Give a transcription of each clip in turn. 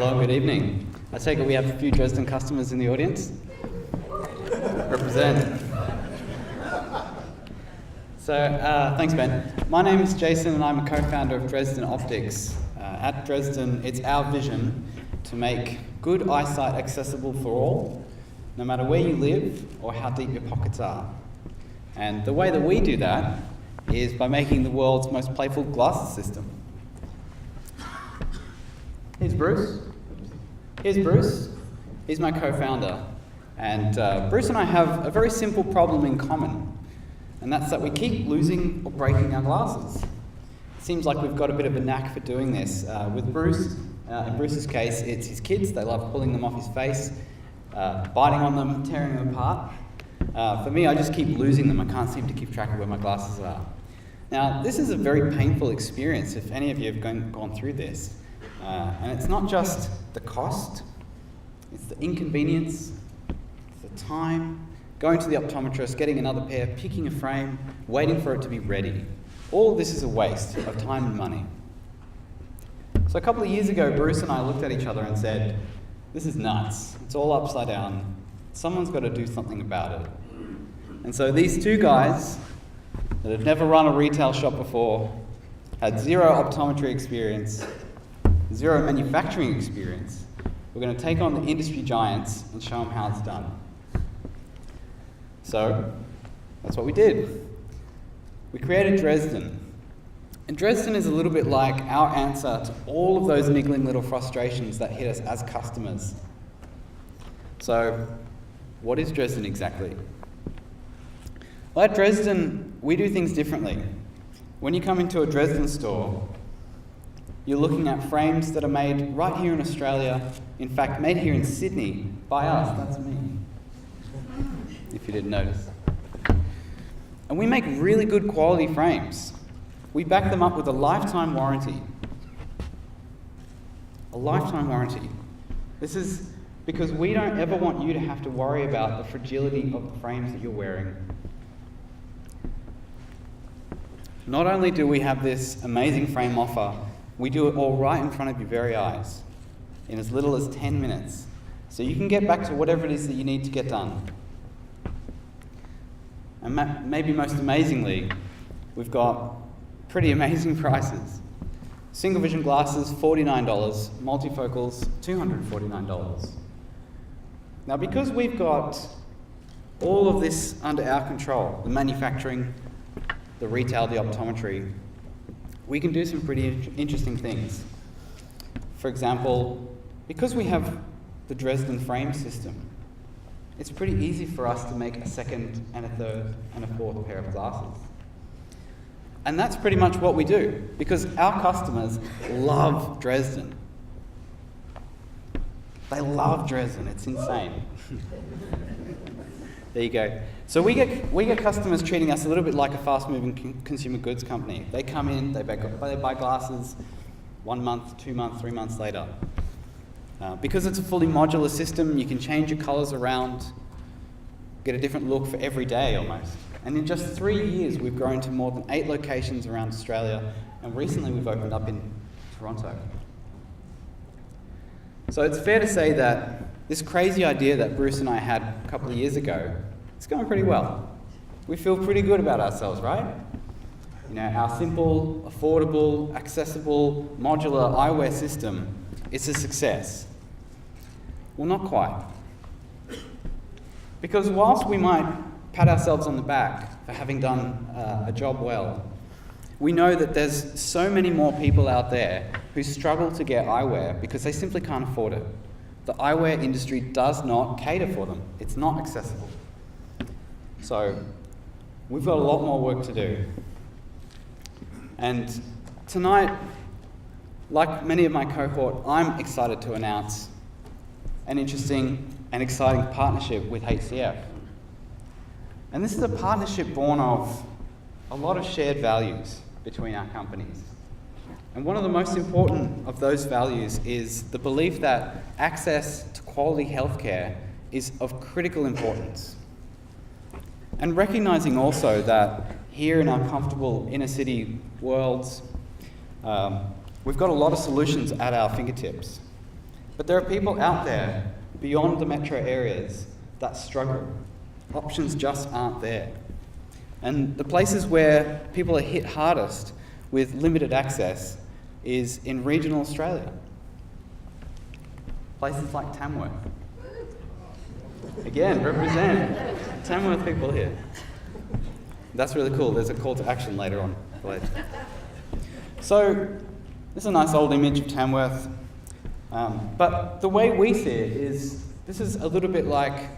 Hello, good evening. I take it we have a few Dresden customers in the audience? Represent. So, thanks Ben. My name is Jason and I'm a co-founder of Dresden Optics. At Dresden, it's our vision to make good eyesight accessible for all, no matter where you live or how deep your pockets are. And the way that we do that is by making the world's most playful glasses system. Here's Bruce. He's my co-founder. And Bruce and I have a very simple problem in common, and that's that we keep losing or breaking our glasses. It seems like we've got a bit of a knack for doing this. With Bruce, in Bruce's case, it's his kids. They love pulling them off his face, biting on them, tearing them apart. For me, I just keep losing them. I can't seem to keep track of where my glasses are. Now, this is a very painful experience if any of you have gone through this. And it's not just the cost, it's the inconvenience, it's the time, going to the optometrist, getting another pair, picking a frame, waiting for it to be ready. All of this is a waste of time and money. So a couple of years ago, Bruce and I looked at each other and said, this is nuts, it's all upside down, someone's got to do something about it. And so these two guys that have never run a retail shop before, had zero optometry experience, zero manufacturing experience, we're going to take on the industry giants and show them how it's done. So, that's what we did. We created Dresden. And Dresden is a little bit like our answer to all of those niggling little frustrations that hit us as customers. So, what is Dresden exactly? Well, at Dresden, we do things differently. When you come into a Dresden store, you're looking at frames that are made right here in Australia, in fact, made here in Sydney by us, that's me, if you didn't notice. And we make really good quality frames. We back them up with a lifetime warranty. A lifetime warranty. This is because we don't ever want you to have to worry about the fragility of the frames that you're wearing. Not only do we have this amazing frame offer, we do it all right in front of your very eyes, in as little as 10 minutes. So you can get back to whatever it is that you need to get done. And maybe most amazingly, we've got pretty amazing prices. Single vision glasses, $49, multifocals, $249. Now because we've got all of this under our control, the manufacturing, the retail, the optometry, we can do some pretty interesting things. For example, because we have the Dresden frame system, it's pretty easy for us to make a second and a third and a fourth pair of glasses. And that's pretty much what we do, because our customers love Dresden. They love Dresden, it's insane. There you go. So we get customers treating us a little bit like a fast-moving consumer goods company. They come in, they buy glasses 1 month, 2 months, 3 months later. Because it's a fully modular system, you can change your colours around, get a different look for every day almost. And in just 3 years, we've grown to more than 8 locations around Australia, and recently we've opened up in Toronto. So it's fair to say that this crazy idea that Bruce and I had a couple of years ago, it's going pretty well. We feel pretty good about ourselves, right? You know, our simple, affordable, accessible, modular eyewear system, it's a success. Well, not quite. Because whilst we might pat ourselves on the back for having done a job well, we know that there's so many more people out there who struggle to get eyewear because they simply can't afford it. The eyewear industry does not cater for them. It's not accessible. So we've got a lot more work to do. And tonight, like many of my cohort, I'm excited to announce an interesting and exciting partnership with HCF. And this is a partnership born of a lot of shared values between our companies. And one of the most important of those values is the belief that access to quality healthcare is of critical importance. And recognizing also that here in our comfortable inner city worlds, we've got a lot of solutions at our fingertips. But there are people out there beyond the metro areas that struggle. Options just aren't there. And the places where people are hit hardest with limited access is in regional Australia. Places like Tamworth. Again, represent Tamworth people here. That's really cool. There's a call to action later on. So, this is a nice old image of Tamworth. But the way we see it is, this is a little bit like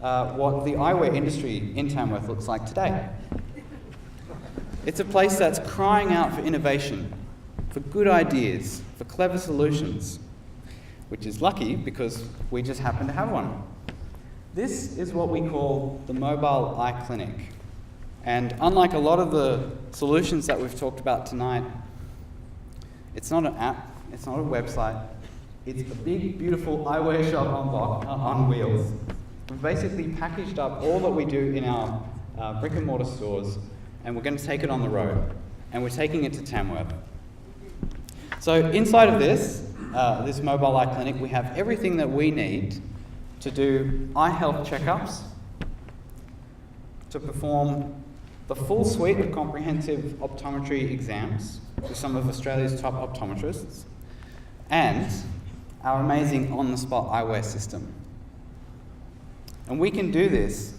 what the eyewear industry in Tamworth looks like today. It's a place that's crying out for innovation, for good ideas, for clever solutions, which is lucky because we just happen to have one. This is what we call the mobile eye clinic. And unlike a lot of the solutions that we've talked about tonight, it's not an app, it's not a website, it's a big, beautiful eyewear shop on wheels. We've basically packaged up all that we do in our brick and mortar stores, and we're going to take it on the road. And we're taking it to Tamworth. So inside of this mobile eye clinic, we have everything that we need to do eye health checkups, to perform the full suite of comprehensive optometry exams with some of Australia's top optometrists, and our amazing on-the-spot eyewear system. And we can do this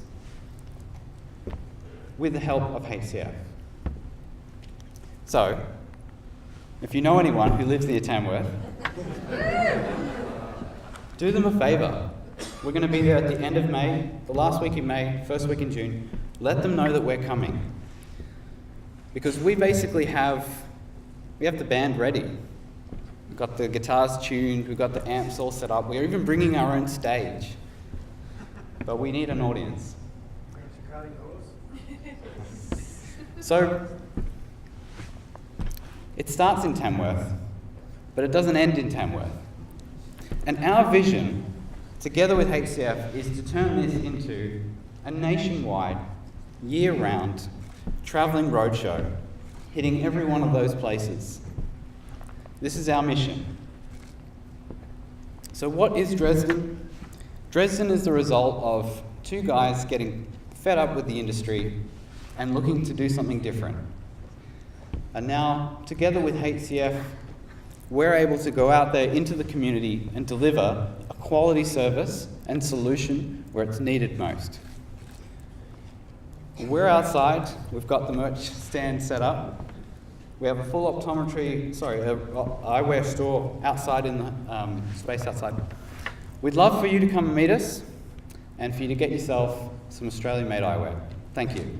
with the help of HCF. So, if you know anyone who lives near Tamworth, do them a favour. We're going to be there at the end of May, the last week in May, first week in June. Let them know that we're coming. Because we basically have the band ready. We've got the guitars tuned, we've got the amps all set up, we're even bringing our own stage. But we need an audience. So, it starts in Tamworth, but it doesn't end in Tamworth. And our vision, together with HCF, is to turn this into a nationwide, year-round, travelling roadshow, hitting every one of those places. This is our mission. So what is Dresden? Dresden is the result of two guys getting fed up with the industry and looking to do something different. And now, together with HCF, we're able to go out there into the community and deliver a quality service and solution where it's needed most. We're outside, we've got the merch stand set up. We have a full eyewear store outside in the space outside. We'd love for you to come and meet us and for you to get yourself some Australian-made eyewear. Thank you.